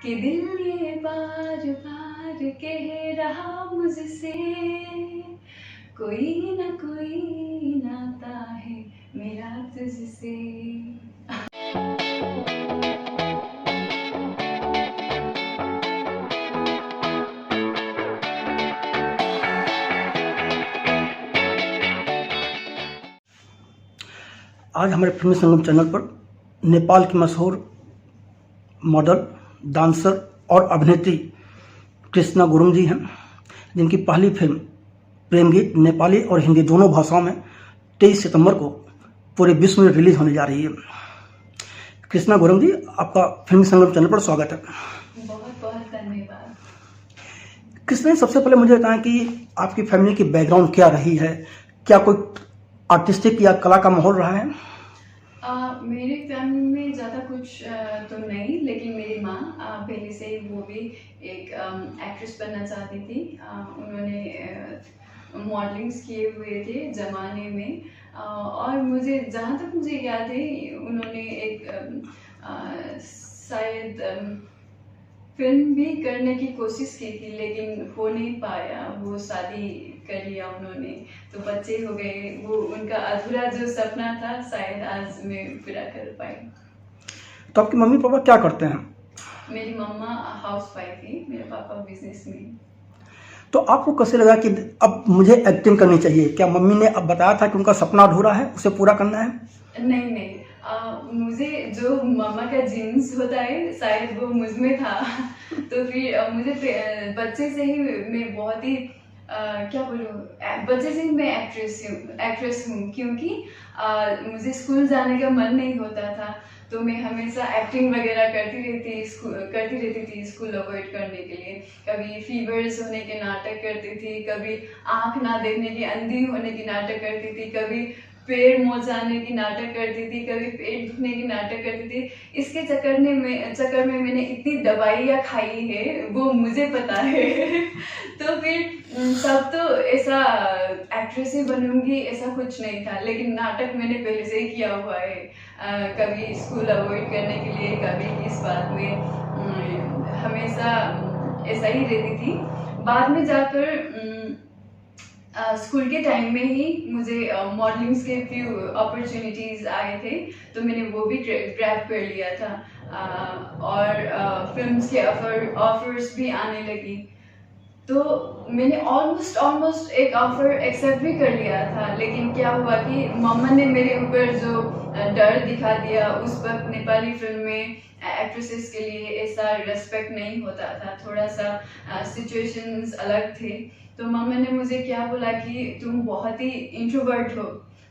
कि दिल ये बार बार कह रहा मुझसे, कोई ना कोई नाता है मेरा तुझसे। आज हमारे फिल्मी संगम चैनल पर नेपाल की मशहूर मॉडल, डांसर और अभिनेत्री कृष्णा गुरुङ जी हैं, जिनकी पहली फिल्म प्रेम गीत नेपाली और हिंदी दोनों भाषाओं में 23 सितंबर को पूरे विश्व में रिलीज होने जा रही है। कृष्णा गुरुङ जी, आपका फिल्मी संगम चैनल पर स्वागत है। बहुत बहुत धन्यवाद। कृष्णा जी, सबसे पहले मुझे बताएं कि आपकी फैमिली की बैकग्राउंड क्या रही है, क्या कोई आर्टिस्टिक या कला का माहौल रहा है? मेरी फैमिली में ज़्यादा कुछ तो नहीं, लेकिन मेरी माँ पहले से ही वो भी एक एक्ट्रेस बनना चाहती थी। उन्होंने मॉडलिंग्स किए हुए थे ज़माने में, और मुझे जहाँ तक मुझे याद है उन्होंने एक शायद फिल्म भी करने की कोशिश की थी, लेकिन हो नहीं पाया। वो शादी कर लिया उन्होंने, तो बच्चे हो गए। वो उनका अधूरा जो सपना था शायद आज मैं पूरा कर पाई। तो आपकी मम्मी पापा क्या करते हैं? मेरी मम्मा हाउस वाइफ है, मेरे पापा बिजनेस में। तो आपको कैसे लगा कि अब मुझे एक्टिंग करनी चाहिए? क्या मम्मी ने अब बताया था कि उनका सपना अधूरा है, उसे पूरा करना है? नहीं नहीं, मुझे जो मम्मा का जीन्स होता है शायद वो मुझ में था। तो फिर मुझे बच्चे से ही मैं बहुत ही क्या बोलूँ, बच्चे से ही मैं एक्ट्रेस हूँ, क्योंकि मुझे स्कूल जाने का मन नहीं होता था, तो मैं हमेशा एक्टिंग वगैरह करती रहती थी स्कूल अवॉइड करने के लिए। कभी फीवर्स होने के नाटक करती थी, कभी आँख ना देखने की अंधी होने की नाटक करती थी, कभी पेड़ मोचाने की नाटक करती थी, कभी पेट दुखने की नाटक करती थी। इसके चक्कर में मैंने इतनी दवाइयाँ खाई है, वो मुझे पता है। तो फिर सब तो ऐसा एक्ट्रेस ही बनूंगी ऐसा कुछ नहीं था, लेकिन नाटक मैंने पहले से ही किया हुआ है। कभी स्कूल अवॉइड करने के लिए, कभी इस बात में हमेशा ऐसा ही रहती थी। बाद में जाकर स्कूल के टाइम में ही मुझे मॉडलिंग्स के फ्यू अपॉर्चुनिटीज़ आए थे, तो मैंने वो भी ग्रैब कर लिया था। और फिल्म्स के ऑफर्स भी आने लगी, तो मैंने ऑलमोस्ट एक ऑफर एक्सेप्ट भी कर लिया था। लेकिन क्या हुआ कि मम्मा ने मेरे ऊपर जो डर दिखा दिया, उस वक्त नेपाली फिल्म में एक्ट्रेसेस के लिए ऐसा रेस्पेक्ट नहीं होता था, थोड़ा सा सिचुएशंस अलग थे। तो मम्मा ने मुझे क्या बोला कि तुम बहुत ही इंट्रोवर्ट हो,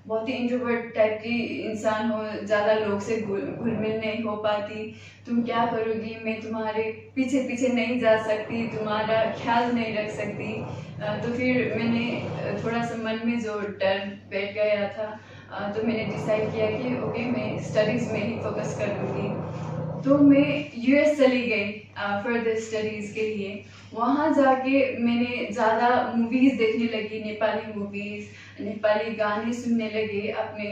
बहुत ही इंट्रोवर्ट टाइप की इंसान हो, ज़्यादा लोग से घुल मिल नहीं हो पाती, तुम क्या करोगी, मैं तुम्हारे पीछे पीछे नहीं जा सकती, तुम्हारा ख्याल नहीं रख सकती। तो फिर मैंने थोड़ा सा मन में जो डर बैठ गया था, तो मैंने डिसाइड किया कि ओके, मैं स्टडीज़ में ही फोकस करूँगी। तो मैं यूएस चली गई फर्दर स्टडीज़ के लिए। वहाँ जाके मैंने ज़्यादा मूवीज़ देखने लगी, नेपाली मूवीज़, नेपाली गाने सुनने लगे, अपने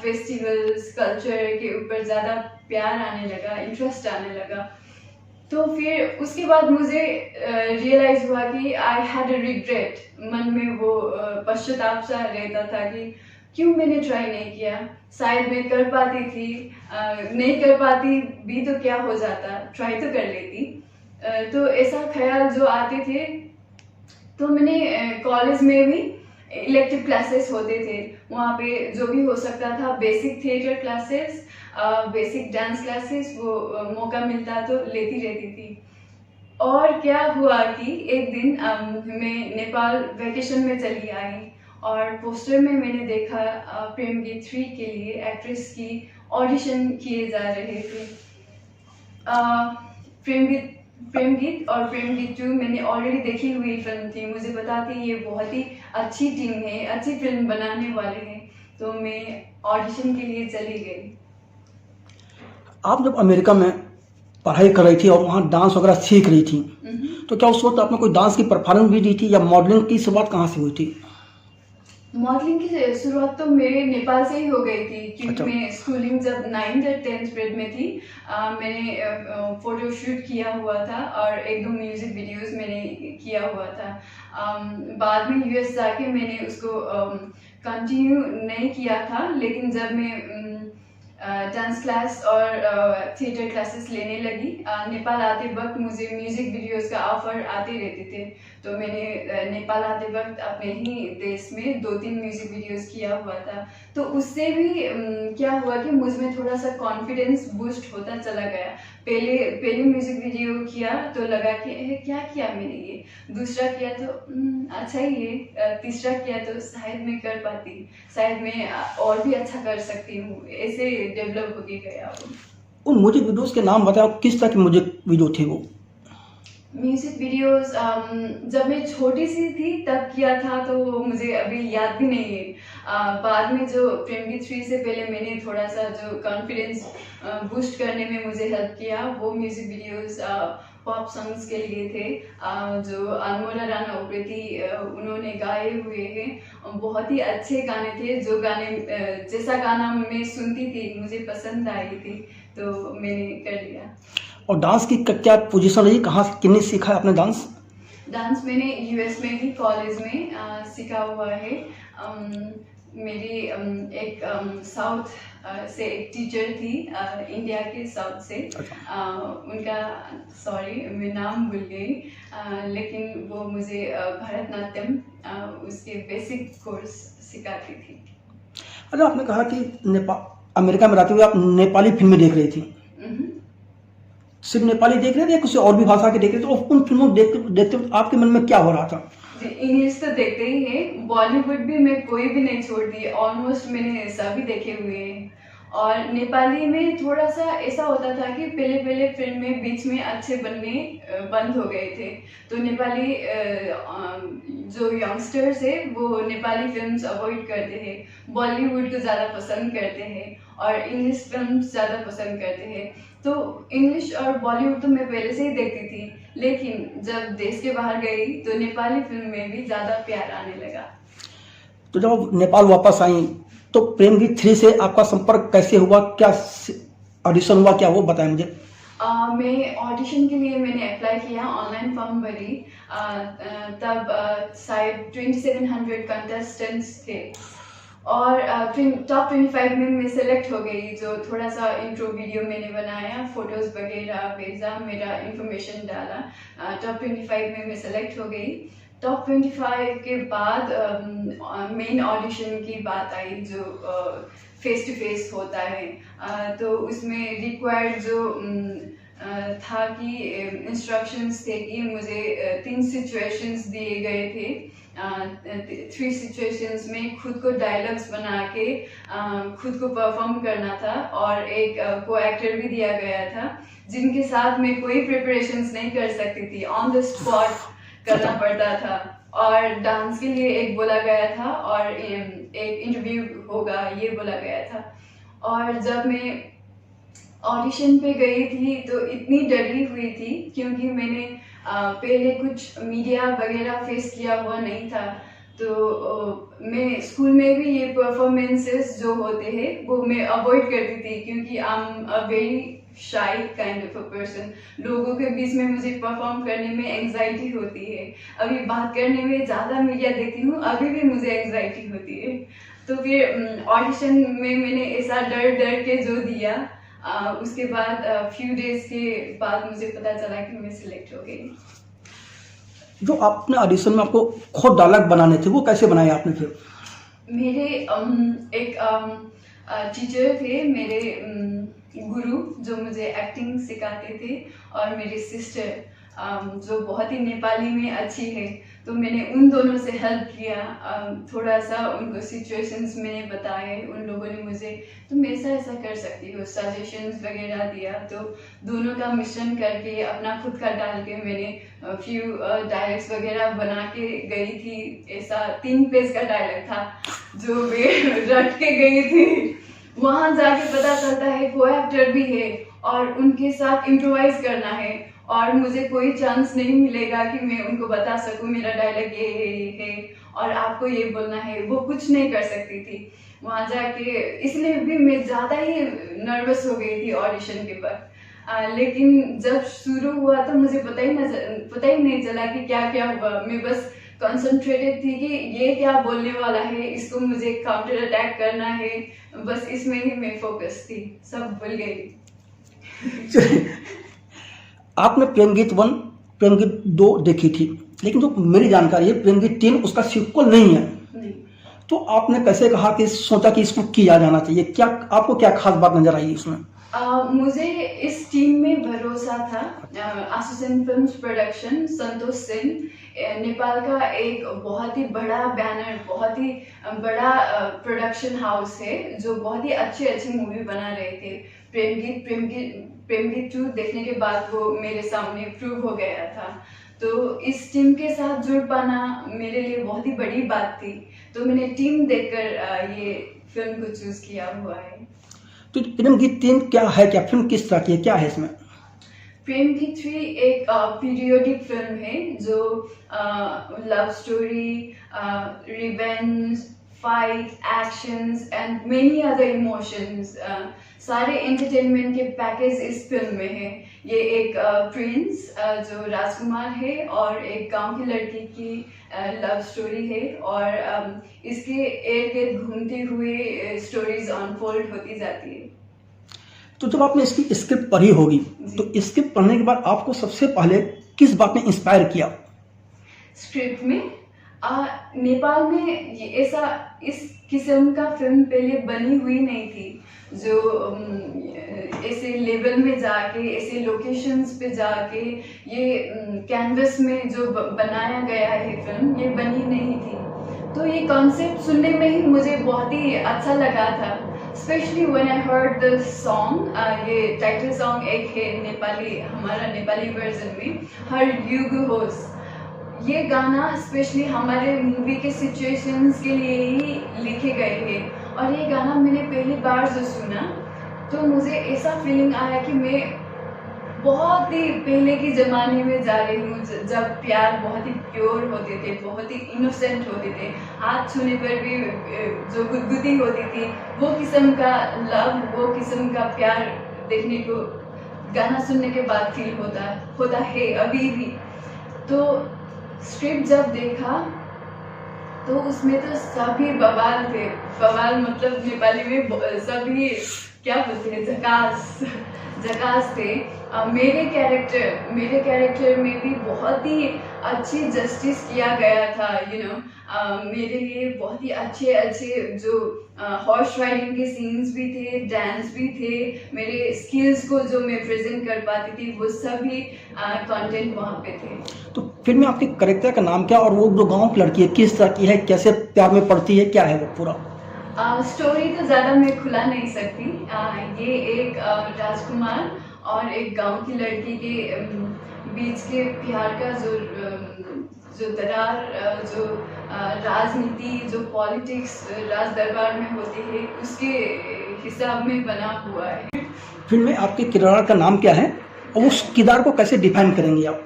फेस्टिवल्स कल्चर के ऊपर ज़्यादा प्यार आने लगा, इंटरेस्ट आने लगा। तो फिर उसके बाद मुझे रियलाइज़ हुआ कि आई हैड अ रिग्रेट, मन में वो पश्चाताप सा रहता था कि क्यों मैंने ट्राई नहीं किया, शायद मैं कर पाती थी, नहीं कर पाती भी तो क्या हो जाता, ट्राई तो कर लेती। तो ऐसा ख्याल जो आते थे, तो मैंने कॉलेज में भी इलेक्टिव क्लासेस होते थे, वहाँ पे जो भी हो सकता था, basic theatre classes, basic dance classes, वो मौका मिलता तो लेती रहती थी। और क्या हुआ कि एक दिन मैं नेपाल वैकेशन में चली आई, और पोस्टर में मैंने देखा प्रेम गीत 3 के लिए एक्ट्रेस की ऑडिशन किए जा रहे थे। प्रेम गीत और प्रेम गीत 2 मैंने ऑलरेडी देखी हुई फिल्म थी, मुझे पता थी ये बहुत ही अच्छी टीम है, अच्छी फिल्म बनाने वाले हैं, तो मैं ऑडिशन के लिए चली गई। आप जब अमेरिका में पढ़ाई कर रही थी और वहाँ डांस वगैरह सीख रही थी, तो क्या उस वक्त आपने कोई डांस की परफॉर्मेंस भी दी थी, या मॉडलिंग की शुरुआत कहाँ से हुई थी? मॉडलिंग की शुरुआत तो मेरे नेपाल से ही हो गई थी, क्योंकि अच्छा। मैं स्कूलिंग जब 9th और 10th ग्रेड में थी, मैंने फोटो शूट किया हुआ था और एक दो म्यूजिक वीडियोस मैंने किया हुआ था। बाद में यूएस जाके मैंने उसको कंटिन्यू नहीं किया था, लेकिन जब मैं डांस क्लास और थिएटर क्लासेस लेने लगी, नेपाल आते वक्त मुझे म्यूजिक वीडियोस का ऑफर आते रहते थे, तो मैंने नेपाल आते वक्त अपने ही देश में 2-3 म्यूजिक वीडियोस किया हुआ था। तो उससे भी क्या हुआ कि मुझ में थोड़ा सा कॉन्फिडेंस बूस्ट होता चला गया। पहले म्यूजिक वीडियो किया तो लगा कि क्या किया मैंने ये, दूसरा किया तो अच्छा ही है, तीसरा किया तो शायद मैं कर पाती, शायद मैं और भी अच्छा कर सकती हूँ, ऐसे डेवलप होके गया वो। उन म्यूजिक वीडियोस के नाम बताओ, किस तरह के म्यूजिक वीडियो थे वो? म्यूजिक वीडियोस जब मैं छोटी सी थी तब किया था, तो मुझे अभी याद भी नहीं है। बाद में जो प्रेम 3 से पहले मैंने थोड़ा सा जो कॉन्फिडेंस बूस्ट करने में मुझे हेल्प किया, वो म्यूजिक वीडियोस पॉप सॉन्ग्स के लिए थे, जो अनमोल राणा उप्रेती उन्होंने गाए हुए हैं। बहुत ही अच्छे गाने थे, जो गाने जैसा गाना मैं सुनती थी मुझे पसंद आई थी, तो मैंने कर लिया। और डांस की क्या पोजीशन रही, कहाँ किन्ने सीखा है आपने डांस? डांस मैंने यूएस में ही कॉलेज में सीखा हुआ है। मेरी एक साउथ से एक टीचर थी, इंडिया के साउथ से, उनका सॉरी मैं नाम भूल गई, लेकिन वो मुझे भरतनाट्यम उसके बेसिक कोर्स सिखाती थी। अच्छा, आपने कहा कि अमेरिका में रहते हुए आप नेपाली फिल्में देख रही थी, सिर्फ नेपाली देख रहे थे या किसी और भी भाषा के देख रहे थे? तो उन फिल्मों देखते आपके मन में क्या हो रहा था? इंग्लिश तो देखते ही है, बॉलीवुड भी मैं कोई भी नहीं छोड़ती, ऑलमोस्ट मैंने सभी देखे हुए हैं। और नेपाली में थोड़ा सा ऐसा होता था कि पहले फिल्म में बीच में अच्छे बनने बंद हो गए थे, तो नेपाली जो यंगस्टर्स है वो नेपाली फिल्म्स अवॉइड करते हैं, बॉलीवुड को ज़्यादा पसंद करते हैं और इंग्लिश फिल्म्स ज़्यादा पसंद करते हैं। तो इंग्लिश और बॉलीवुड तो मैं पहले से ही देखती थी, लेकिन जब देश के बाहर गई तो नेपाली फिल्म में भी ज़्यादा प्यार आने लगा। तो जब नेपाल वापस आई तो प्रेम गीत 3 से आपका संपर्क कैसे हुआ, क्या ऑडिशन हुआ, क्या वो बताएं मुझे। मैं ऑडिशन के लिए मैंने अप्लाई किया, ऑनलाइन फॉर्म भरी, तब शायद 2700 कंटेस्टेंट्स थे और टॉप 25 में मैं सेलेक्ट हो गई। जो थोड़ा सा इंट्रो वीडियो मैंने बनाया, फोटोज वगैरह भेजा, मेरा इंफॉर्मेशन डाला, टॉप 25 में मैं सेलेक्ट हो गई। टॉप 25 के बाद मेन ऑडिशन की बात आई, जो फेस टू फेस होता है, तो उसमें रिक्वायर्ड जो था कि इंस्ट्रक्शंस थे कि मुझे 3 सिचुएशंस दिए गए थे, 3 सिचुएशंस में खुद को डायलॉग्स बना के खुद को परफॉर्म करना था, और एक को एक्टर भी दिया गया था जिनके साथ मैं कोई प्रिपरेशंस नहीं कर सकती थी, ऑन द स्पॉट करना पड़ता था। और डांस के लिए एक बोला गया था और एक इंटरव्यू होगा ये बोला गया था। और जब मैं ऑडिशन पे गई थी तो इतनी डरी हुई थी, क्योंकि मैंने पहले कुछ मीडिया वगैरह फेस किया हुआ नहीं था, तो मैं स्कूल में भी ये परफॉर्मेंसेस जो होते हैं वो मैं अवॉइड करती थी, क्योंकि I am a very shy kind of a person. लोगों के बीच में मुझे परफॉर्म करने में एंजाइटी होती है, अभी बात करने में ज़्यादा मीडिया देखती हूँ अभी भी मुझे एंजाइटी होती है। तो फिर ऑडिशन में मैंने ऐसा डर के जो दिया, उसके बाद फ्यू डेज के बाद मुझे पता चला कि मैं सिलेक्ट हो गई। जो आपने ऑडिशन में आपको खुद डायलॉग बनाने थे, वो कैसे बनाए आपने फिर? मेरे एक टीचर थे, मेरे गुरु, जो मुझे एक्टिंग सिखाते थे, और मेरी सिस्टर जो बहुत ही नेपाली में अच्छी है, तो मैंने उन दोनों से हेल्प किया, थोड़ा सा उनको सिचुएशंस मैंने बताए, उन लोगों ने मुझे तुम ऐसा कर सकती हो सजेशंस वगैरह दिया, तो दोनों का मिश्रण करके अपना खुद का डाल के मैंने फ्यू डायलॉग्स वगैरह बना के गई थी। ऐसा 3 पेज का डायलॉग था जो मैं रट के गई थी। वहाँ जाके पता चलता है को एक्टर भी है और उनके साथ इम्प्रोवाइज करना है, और मुझे कोई चांस नहीं मिलेगा कि मैं उनको बता सकूं मेरा डायलॉग ये है और आपको ये बोलना है, वो कुछ नहीं कर सकती थी वहाँ जाके। इसलिए भी मैं ज़्यादा ही नर्वस हो गई थी ऑडिशन के बाद। लेकिन जब शुरू हुआ तो मुझे पता ही नहीं चला कि क्या क्या हुआ। मैं बस कंसंट्रेटेड थी कि ये क्या बोलने वाला है, इसको मुझे काउंटर अटैक करना है, बस इसमें ही मैं फोकस थी, सब भूल गई। आपने प्रेम गीत 1, प्रेम गीत 2 देखी थी, लेकिन जो मेरी जानकारी है प्रेम गीत 3 उसका सीक्वल नहीं है। नहीं। तो आपने कैसे कहा कि सोचा कि इसको किया जाना चाहिए, क्या आपको क्या खास बात नजर आई इसमें? मुझे इस टीम में भरोसा था। आसुसेन फिल्म्स प्रोडक्शन, संतोष सिंह नेपाल का एक बहुत ही बड़ा बैनर, बहुत ही बड़ा प्रोडक्शन हाउस है जो बहुत ही अच्छे मूवी बना रहे थे। प्रेम गीत 2 देखने के बाद वो मेरे सामने प्रूव हो गया था। तो इस टीम के साथ जुड़ पाना मेरे लिए बहुत ही बड़ी बात थी, तो मैंने टीम देखकर ये फिल्म को चूज किया हुआ है। तो प्रेम गीत 3 क्या है, क्या फिल्म किस तरह की है, क्या है इसमें? प्रेम गीत 3 एक पीरियोडिक फिल्म है जो love story, revenge, fight, actions and many other emotions, सारे एंटरटेनमेंट के पैकेज इस फिल्म में है। ये एक प्रिंस जो राजकुमार है और एक गांव की लड़की की लव स्टोरी है, और इसके इर्द गिर्द घूमते हुए स्टोरीज अनफोल्ड होती जाती है। तो जब आपने इसकी स्क्रिप्ट पढ़ी होगी, तो स्क्रिप्ट पढ़ने के बाद आपको सबसे पहले किस बात ने इंस्पायर किया? स्क्रिप्ट में नेपाल में ऐसा इस किस्म का फिल्म पहले बनी हुई नहीं थी, जो ऐसे लेवल में जाके, ऐसे लोकेशंस पे जाके, ये कैनवस में जो बनाया गया है फिल्म, ये बनी नहीं थी। तो ये कॉन्सेप्ट सुनने में ही मुझे बहुत ही अच्छा लगा था, specially when I heard the song. ये टाइटल सॉन्ग एक है नेपाली, हमारा नेपाली वर्जन में, हर युग होस। ये गाना स्पेशली हमारे मूवी के सिचुएशंस के लिए ही लिखे गए हैं, और ये गाना मैंने पहली बार जो सुना तो मुझे ऐसा फीलिंग आया कि मैं बहुत ही पहले की ज़माने में जा रही हूँ, जब प्यार बहुत ही प्योर होते थे, बहुत ही इनोसेंट होते थे, हाथ छूने पर भी जो गुदगुदी होती थी, वो किस्म का लव, वो किस्म का प्यार देखने को गाना सुनने के बाद फील होता है अभी भी। तो स्क्रिप्ट जब देखा तो उसमें तो सभी बवाल थे, बवाल मतलब नेपाली में सभी क्या बोलते हैं, झकास थे। मेरे कैरेक्टर में भी बहुत ही अच्छी जस्टिस किया गया था, मेरे लिए बहुत ही अच्छे जो हॉर्स राइडिंग के सीन्स भी थे, डांस भी थे, मेरे स्किल्स को जो मैं प्रेजेंट कर पाती थी वो सभी कंटेंट वहाँ पे थे। तो फिल्म में आपके कैरेक्टर का नाम क्या, और वो जो गांव की लड़की है किस तरह की है, कैसे प्यार में पड़ती है, क्या है वो पूरा? स्टोरी तो ज़्यादा मैं खुला नहीं सकती। ये एक राजकुमार और एक गांव की लड़की के बीच के प्यार का जो दरार, जो राजनीति, जो पॉलिटिक्स राज दरबार में होती है, उसके हिसाब में बना हुआ है। फिल्म में आपके किरदार का नाम क्या है, और उस किरदार को कैसे डिफाइन करेंगे आप?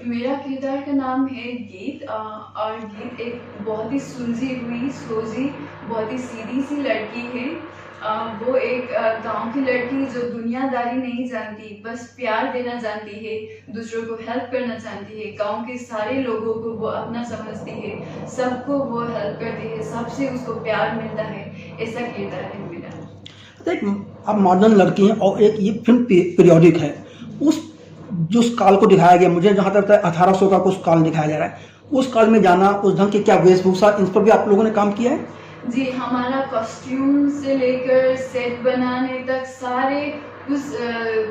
मेरा किरदार का नाम है गीत, और गीत एक बहुत ही सुलझी हुई, सोजी, बहुत ही सीधी सी लड़की है। वो एक गांव की लड़की जो दुनियादारी नहीं जानती, बस प्यार देना जानती है, दूसरों को हेल्प करना चाहती है, गांव के सारे लोगों को वो अपना समझती है, सबको वो हेल्प करती है, सबसे उसको प्यार मिलता है, ऐसा किरदार है मेरा। एक आप मॉडर्न लड़की हैं और एक ये फिल्म पीरियोडिक है, जो उस काल को दिखाया गया, मुझे जहाँ तक 1800 का कुछ काल दिखाया जा रहा है, उस काल में जाना, उस ढंग की क्या वेशभूषा, इन पर भी आप लोगों ने काम किया है? जी, हमारा कॉस्ट्यूम से लेकर सेट बनाने तक सारे उस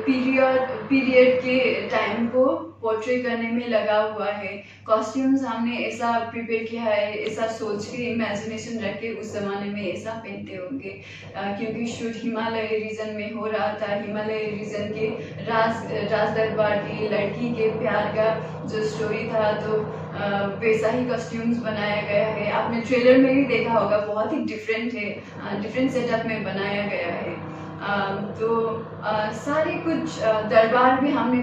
पीरियड के टाइम को पोर्ट्रे करने में लगा हुआ है। कॉस्ट्यूम्स हमने ऐसा प्रिपेयर किया है, ऐसा सोच के, इमेजिनेशन रख के उस ज़माने में ऐसा पहनते होंगे, क्योंकि शूट हिमालय रीजन में हो रहा था। हिमालय रीजन के राज दरबार की लड़की के प्यार का जो स्टोरी था, तो वैसा ही कॉस्ट्यूम्स बनाया गया है। आपने ट्रेलर में भी देखा होगा, बहुत ही डिफरेंट है, डिफरेंट सेटअप में बनाया गया है। तो सारे कुछ दरबार भी हमने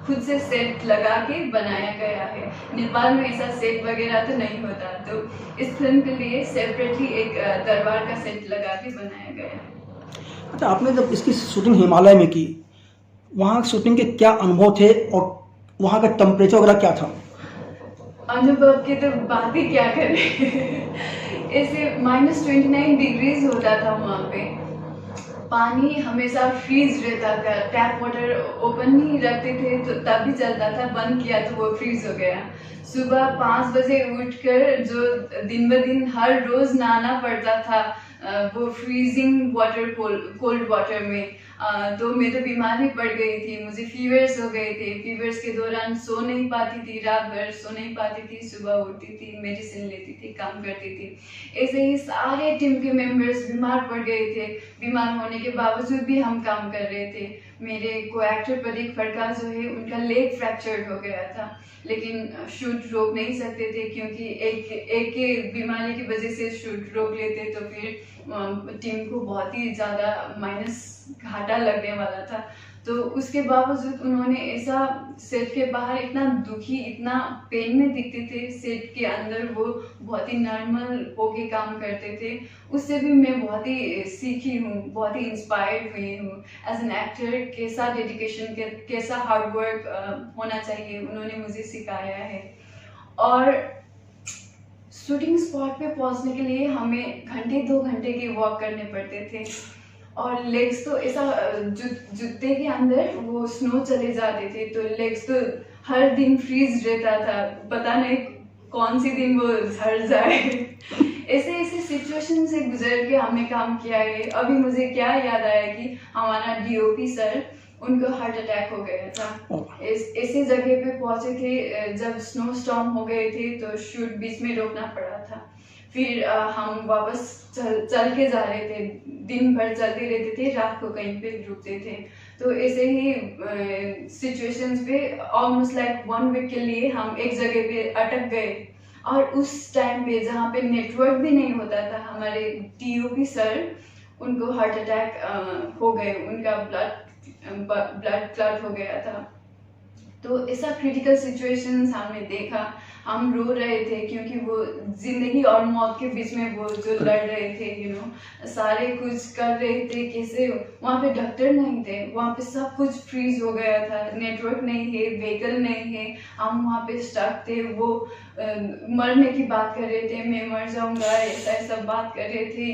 खुद से सेट लगा के बनाया गया है। नेपाल में ऐसा सेट वगैरह तो नहीं होता, तो इस फिल्म के लिए सेपरेटली एक दरबार का सेट लगा के बनाया गया है। अच्छा, आपने जब इसकी शूटिंग हिमालय में की, वहाँ शूटिंग के क्या अनुभव थे और वहाँ का टेम्परेचर वगैरह क्या था? अनुभव की तो बात ही क्या करें। ऐसे -29 डिग्रीज होता था वहाँ पे। पानी हमेशा फ्रीज रहता था, टैप वाटर ओपन नहीं रखते थे तो तब भी चलता था, बंद किया तो वो फ्रीज हो गया। सुबह 5 बजे उठकर जो दिन ब दिन हर रोज नहाना पड़ता था वो फ्रीजिंग वाटर, कोल्ड वाटर में। तो मैं तो बीमार भी पड़ गई थी, मुझे फीवर्स हो गए थे। फीवर्स के दौरान सो नहीं पाती थी, रात भर सो नहीं पाती थी, सुबह उठती थी, मेडिसिन लेती थी, काम करती थी। ऐसे ही सारे टीम के मेंबर्स बीमार पड़ गए थे। बीमार होने के बावजूद भी हम काम कर रहे थे। मेरे को एक्टर प्रदीप खड़का जो है, उनका लेग फ्रैक्चर्ड हो गया था, लेकिन शूट रोक नहीं सकते थे क्योंकि एक के बीमारी की वजह से शूट रोक लेते तो फिर टीम को बहुत ही ज़्यादा माइनस घाटा लगने वाला था। तो उसके बावजूद उन्होंने ऐसा सेट के बाहर इतना दुखी, इतना पेन में दिखते थे, सेट के अंदर वो बहुत ही नॉर्मल होके काम करते थे। उससे भी मैं बहुत ही सीखी हूँ, बहुत ही इंस्पायर्ड हुई हूँ। एज एन एक्टर कैसा डेडिकेशन, कैसा हार्ड वर्क होना चाहिए, उन्होंने मुझे सिखाया है। और शूटिंग स्पॉट पे पहुंचने के लिए हमें घंटे 2 घंटे के वॉक करने पड़ते थे, और लेग्स तो ऐसा जूते के अंदर वो स्नो चले जाते थे, तो लेग्स तो हर दिन फ्रीज रहता था, पता नहीं कौन सी दिन वो झड़ जाए। ऐसे ऐसे सिचुएशन से गुजर के हमने काम किया है। अभी मुझे क्या याद आया कि हमारा डीओपी सर, उनको हार्ट अटैक हो गया था। ऐसी जगह पे पहुंचे थे जब स्नो स्टॉर्म हो गए थे, तो शूट बीच में रोकना पड़ा था। फिर हम वापस चल के जा रहे थे, दिन भर चलते रहते थे, रात को कहीं पे रुकते थे। तो ऐसे ही सिचुएशंस पे ऑलमोस्ट लाइक 1 वीक के लिए हम एक जगह पे अटक गए। और उस टाइम पे जहाँ पे नेटवर्क भी नहीं होता था, हमारे टीओपी सर, उनको हार्ट अटैक हो गए, उनका ब्लड क्लॉट हो गया था। तो ऐसा क्रिटिकल सिचुएशंस हमने देखा, हम रो रहे थे क्योंकि वो जिंदगी और मौत के बीच में वो जो लड़ रहे थे, सारे कुछ कर रहे थे। कैसे वहाँ पे डॉक्टर नहीं थे, वहाँ पे सब कुछ फ्रीज हो गया था, नेटवर्क नहीं है, व्हीकल नहीं है, हम वहाँ पे स्टक थे। वो मरने की बात कर रहे थे, मैं मर जाऊंगा, ऐसा ऐसा बात कर रहे थे।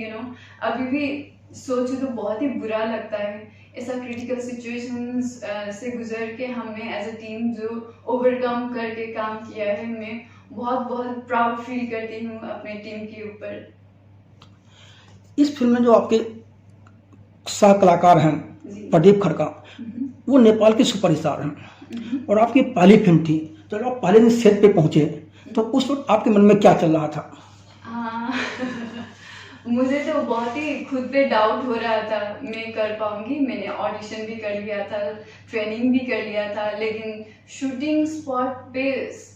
अभी भी सोचो तो बहुत ही बुरा लगता है। ऐसा क्रिटिकल सिचुएशंस से गुजर के हमने एज अ टीम जो ओवरकम करके काम किया है, मैं बहुत बहुत प्राउड फील करती हूँ अपने टीम के ऊपर। इस फिल्म में जो आपके सह कलाकार हैं प्रदीप खड़का, वो नेपाल के सुपरस्टार हैं और आपकी पहली फिल्म थी। जब आप पहले दिन सेट पे पहुंचे तो उस वक्त आपके मन में क्या चल रहा था? मुझे तो बहुत ही खुद पे डाउट हो रहा था, मैं कर पाऊंगी। मैंने ऑडिशन भी कर लिया था, ट्रेनिंग भी कर लिया था, लेकिन शूटिंग स्पॉट पे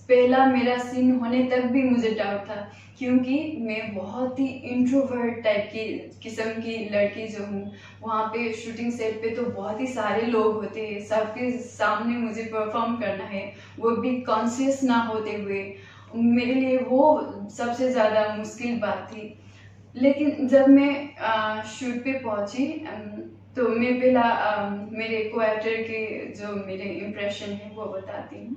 पहला मेरा सीन होने तक भी मुझे डाउट था, क्योंकि मैं बहुत ही इंट्रोवर्ट टाइप की किस्म की लड़की जो हूँ। वहाँ पे शूटिंग सेट पे तो बहुत ही सारे लोग होते हैं, सबके सामने मुझे परफॉर्म करना है, वो भी कॉन्शियस ना होते हुए। मेरे लिए वो सबसे ज़्यादा मुश्किल बात थी। लेकिन जब मैं शूट पे पहुंची तो मैं पहला मेरे को एक्टर के जो मेरे इम्प्रेशन है वो बताती हूँ।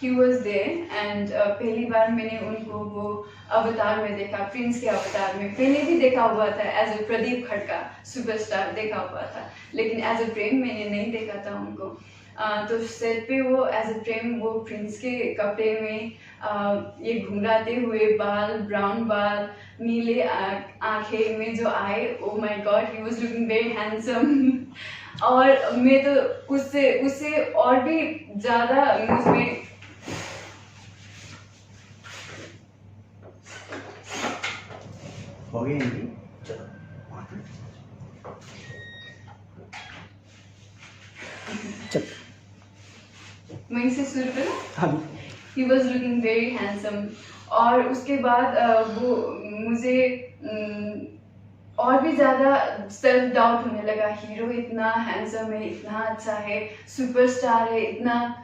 ही वॉज देयर एंड पहली बार मैंने उनको वो अवतार में देखा, प्रिंस के अवतार में। पहले भी देखा हुआ था एज ए प्रदीप खड़का सुपरस्टार देखा हुआ था, लेकिन एज ए प्रेम मैंने नहीं देखा था उनको। तो सेट पे वो एज ए प्रेम वो प्रिंस के कपड़े में ये घुंघराते हुए बाल, ब्राउन बाल, नीले आंखें में जो आए, oh my God, he was looking very handsome. और मैं तो उससे और भी ज़्यादा मुझमें हो गई। वहीं से शुरू करो। हाँ, he was looking very handsome. और उसके बाद वो मुझे और भी ज़्यादा सेल्फ डाउट होने लगा। हीरो इतना हैंडसम है, इतना अच्छा है, सुपरस्टार है, इतना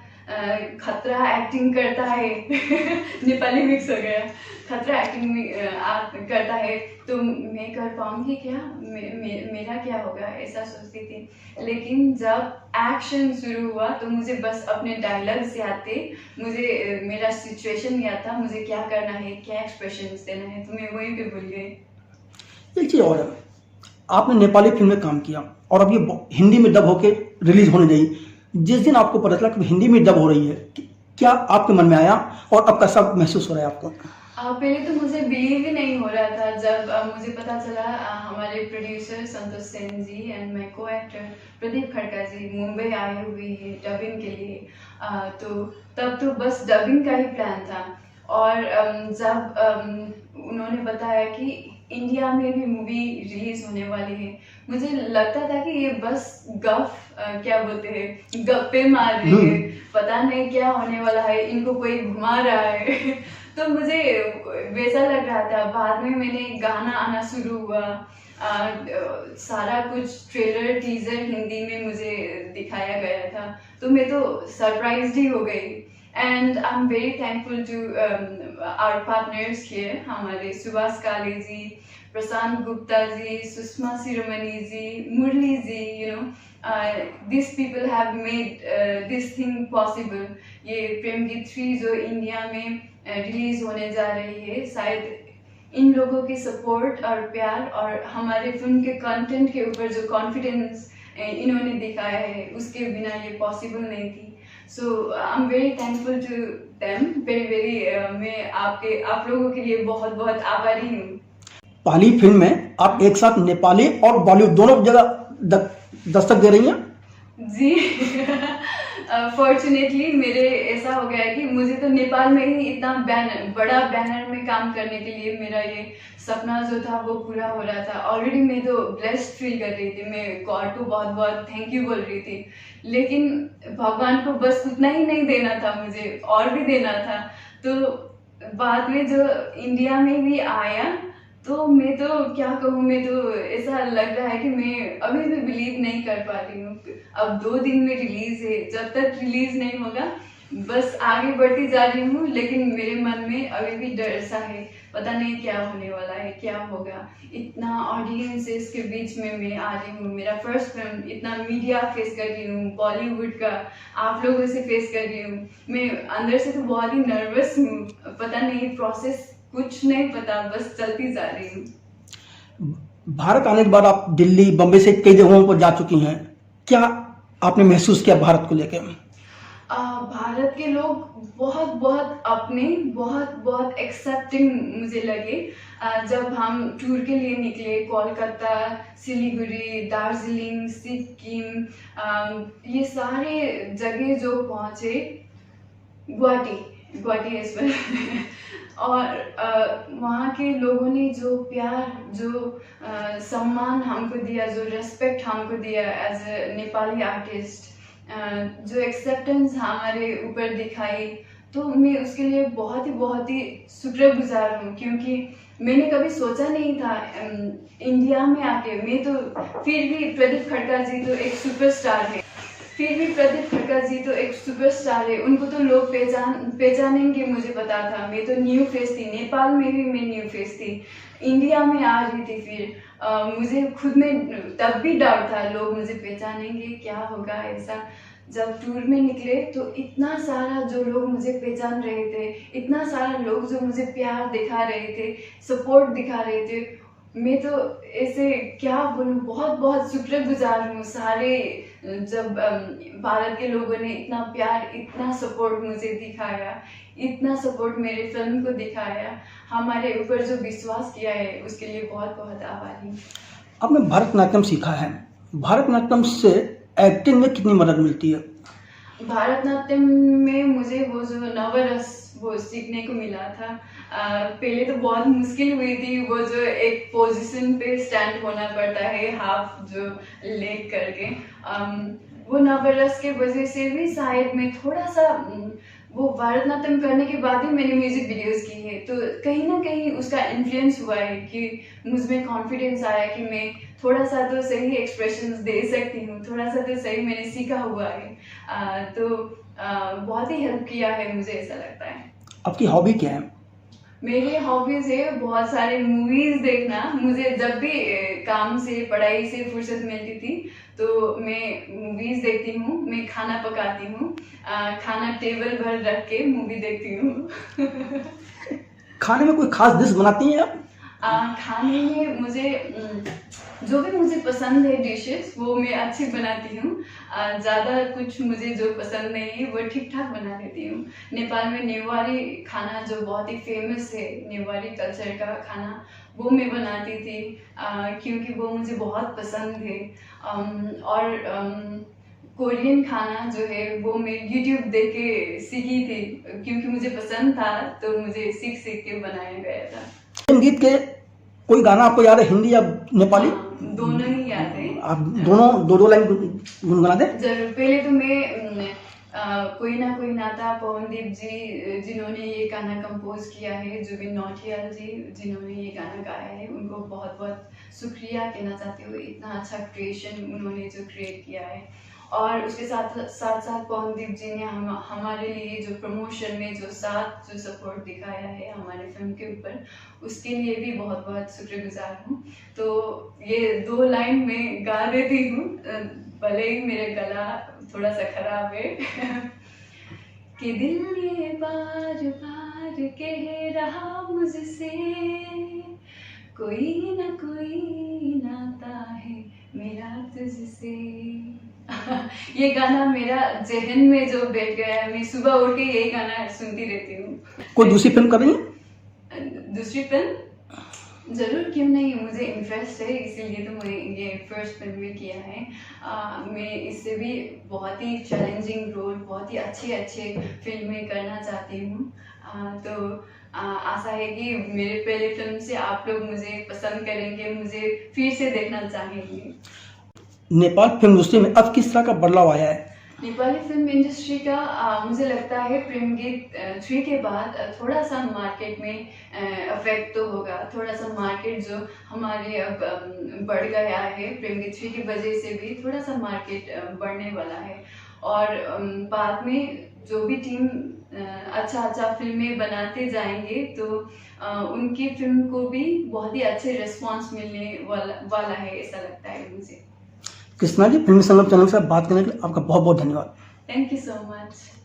खतरा एक्टिंग करता है नेपाली मिक्स हो गया। खतरा एक्टिंग करता है तो मैं कर पाऊंगी क्या, मेरा क्या होगा, ऐसा सोचती थी। लेकिन जब एक्शन शुरू हुआ तो मुझे बस अपने डायलॉग्स याद थे, मुझे मेरा सिचुएशन याद था, मुझे क्या करना है, क्या एक्सप्रेशंस देना है, तो मैं वहीं पे भूल गई। एक चीज़ और है, आपने नेपाली फिल्म में काम किया और अब ये हिंदी में डब होके रिलीज होने गई। जिस दिन आपको पता चला कि हिंदी में डब हो रही है, क्या आपके मन में आया और अब कैसा महसूस हो रहा है आपको? पहले तो मुझे बिलीव ही नहीं हो रहा था जब मुझे पता चला हमारे producer Santosh Sen ji and my co actor Pradeep Khadka ji Mumbai आए हुए हैं डबिंग के लिए। तो तब तो बस डबिंग का ही प्लान था। और जब उन्होंने बताया कि इंडिया में भी मूवी रिलीज होने वाली है, मुझे लगता था कि ये बस क्या बोलते हैं, गप्पे मार रहे हैं, पता नहीं क्या होने वाला है, इनको कोई घुमा रहा है तो मुझे वैसा लग रहा था। बाद में मैंने गाना आना शुरू हुआ, सारा कुछ ट्रेलर टीजर हिंदी में मुझे दिखाया गया था, तो मैं तो सरप्राइज्ड ही हो गई। And I am very thankful to our partners here, हमारे Subhash Kale ji, Prashant Gupta ji, Sushma Shiromani ji, Murli ji, you know this people have made this thing possible. ये प्रेम गीत 3 जो इंडिया में रिलीज होने जा रही है, शायद इन लोगों की सपोर्ट और प्यार और हमारे फिल्म के कंटेंट के ऊपर जो कॉन्फिडेंस इन्होंने दिखाया है, उसके बिना ये पॉसिबल नहीं थी। So I am very thankful to them, very मैं आप लोगों के लिए बहुत बहुत आभारी हूँ। पहली फिल्म में आप एक साथ नेपाली और बॉलीवुड दोनों जगह दस्तक दे रही हैं जी फॉर्चुनेटली मेरे ऐसा हो गया है कि मुझे तो नेपाल में ही इतना बड़ा बैनर में काम करने के लिए मेरा ये सपना जो था वो पूरा हो रहा था। ऑलरेडी मैं तो ब्लेस्ड फील कर रही थी, मैं गॉड को बहुत बहुत थैंक यू बोल रही थी। लेकिन भगवान को बस उतना ही नहीं देना था, मुझे और भी देना था। तो बाद में जो इंडिया में भी आया तो मैं तो क्या कहूँ, मैं तो ऐसा लग रहा है कि मैं अभी भी बिलीव नहीं कर पा रही हूँ। अब 2 दिन में रिलीज है, जब तक रिलीज नहीं होगा बस आगे बढ़ती जा रही हूँ, लेकिन मेरे मन में अभी भी डर सा है, पता नहीं क्या होने वाला है, क्या होगा। इतना ऑडियंसेस के बीच में मैं आ रही हूँ, मेरा फर्स्ट फिल्म, इतना मीडिया फेस कर रही हूँ, बॉलीवुड का आप लोगों से फेस कर रही हूँ। मैं अंदर से तो बहुत ही नर्वस हूँ, पता नहीं प्रोसेस कुछ नहीं पता, बस चलती जा रही हूँ। भारत आने के बाद आप दिल्ली बम्बई से कई जगहों पर जा चुकी हैं, क्या आपने महसूस किया भारत को लेकर? भारत के लोग बहुत बहुत अपने, बहुत बहुत एक्सेप्टिंग मुझे लगे। जब हम टूर के लिए निकले, कोलकाता, सिलीगुड़ी, दार्जिलिंग, सिक्किम, ये सारे जगह जो पहुँचे, गुवाहाटी एज वेल और वहाँ के लोगों ने जो प्यार, जो सम्मान हमको दिया, जो रेस्पेक्ट हमको दिया एज ए नेपाली आर्टिस्ट, जो एक्सेप्टेंस हमारे ऊपर दिखाई, तो मैं उसके लिए बहुत ही शुक्रगुजार हूँ। क्योंकि मैंने कभी सोचा नहीं था इंडिया में आके, मैं तो फिर भी प्रदीप खड़का जी तो एक सुपरस्टार है, उनको तो लोग पहचानेंगे, मुझे पता था। मैं तो न्यू फेस थी, नेपाल में भी मैं न्यू फेस थी, इंडिया में आ रही थी। फिर मुझे खुद में तब भी डाउट था, लोग मुझे पहचानेंगे, क्या होगा ऐसा। जब टूर में निकले तो इतना सारा जो लोग मुझे पहचान रहे थे, इतना सारा लोग जो मुझे प्यार दिखा रहे थे, सपोर्ट दिखा रहे थे, मैं तो ऐसे क्या बोलूँ, बहुत बहुत शुक्रगुजार हूँ सारे। जब भारत के लोगों ने इतना प्यार, इतना सपोर्ट मुझे दिखाया, इतना सपोर्ट मेरे फिल्म को दिखाया, हमारे ऊपर जो विश्वास किया है, उसके लिए बहुत बहुत आभारी। आपने भरतनाट्यम सीखा है, भरतनाट्यम से एक्टिंग में कितनी मदद मिलती है? भरतनाट्यम में मुझे वो जो नवरस वो सीखने को मिला था। पहले तो बहुत मुश्किल हुई थी, वो जो एक पोजीशन पे स्टैंड होना पड़ता है, हाफ जो लेग करके, वो नवरस के वजह से भी शायद मैं थोड़ा सा वो भरतनाट्यम करने के बाद ही मैंने म्यूजिक वीडियोस की है, तो कहीं ना कहीं उसका इन्फ्लुएंस हुआ है कि मुझ में कॉन्फिडेंस आया कि मैं थोड़ा सा तो सही एक्सप्रेशंस दे सकती हूँ, थोड़ा सा तो सही मैंने सीखा हुआ है। तो बहुत ही हेल्प किया है मुझे, ऐसा लगता है। आपकी हॉबी क्या है? मेरी हॉबीज है बहुत सारे मूवीज देखना। मुझे जब भी काम से पढ़ाई से फुर्सत मिलती थी तो मैं मूवीज देखती हूँ। मैं खाना पकाती हूँ, खाना टेबल पर रख के मूवी देखती हूँ। खाने में कोई खास डिश बनाती हैं आप? खाने में मुझे जो भी मुझे पसंद है डिशेस वो मैं अच्छी बनाती हूँ। ज़्यादा कुछ मुझे जो पसंद नहीं है वो ठीक ठाक बना लेती हूँ। नेपाल में नेवारी खाना जो बहुत ही फेमस है, नेवारी कल्चर का खाना, वो मैं बनाती थी क्योंकि वो मुझे बहुत पसंद है। और कोरियन खाना जो है वो मैं यूट्यूब देख के सीखी थी क्योंकि मुझे पसंद था, तो मुझे सीख सीख के बनाया गया था। प्रेम गीत के कोई गाना आपको याद है, हिंदी या नेपाली? दोनों ही याद है। आप दोनों दो लाइन गुनगुना दें। जरूर। पहले तो मैं कोई ना कोई नाता पवनदीप जी जिन्होंने ये गाना कंपोज किया है, जुबिन नौटियाल जी जिन्होंने ये गाना गाया है, उनको बहुत बहुत शुक्रिया कहना चाहती हूँ। इतना अच्छा क्रिएशन उन्होंने जो क्रिएट किया है। और उसके साथ साथ पवनदीप जी ने हमारे लिए जो प्रमोशन में जो सपोर्ट दिखाया है हमारे फिल्म के ऊपर, उसके लिए भी बहुत बहुत शुक्रगुजार हूँ। तो ये 2 लाइन में गा देती हूँ, भले ही मेरा गला थोड़ा सा खराब है। कि दिल ये बार बार कह रहा मुझसे, कोई ना कोई नाता है मेरा तुझसे। ये गाना मेरा जहन में जो बैठ गया है, मैं सुबह उठ के यही गाना सुनती रहती हूँ। कोई दूसरी फिल्म कर रही है? दूसरी फिल्म जरूर, क्यों नहीं, मुझे इंटरेस्ट है, इसीलिए तो मैं ये फर्स्ट फिल्म में किया है। मैं इससे भी बहुत ही चैलेंजिंग रोल, बहुत ही अच्छे फिल्में करना चाहती हूँ। तो आशा है कि मेरे पहले फिल्म से आप लोग मुझे पसंद करेंगे, मुझे फिर से देखना चाहेंगे। नेपाल फिल्म इंडस्ट्री में अब किस तरह का बदलाव आया है? नेपाली फिल्म इंडस्ट्री का मुझे लगता है प्रेम गीत 3 के बाद थोड़ा सा मार्केट में अफेक्ट तो होगा। थोड़ा सा मार्केट जो हमारे अब बढ़ गया है, प्रेम गीत 3 की वजह से भी थोड़ा सा मार्केट बढ़ने वाला है। और बाद में जो भी टीम अच्छा फिल्में बनाते जाएंगे तो उनकी फिल्म को भी बहुत ही अच्छे रिस्पॉन्स मिलने वाला है, ऐसा लगता है मुझे। कृष्णा जी, फिल्मी संगम चैनल से बात करने के लिए आपका बहुत बहुत धन्यवाद। Thank you so much.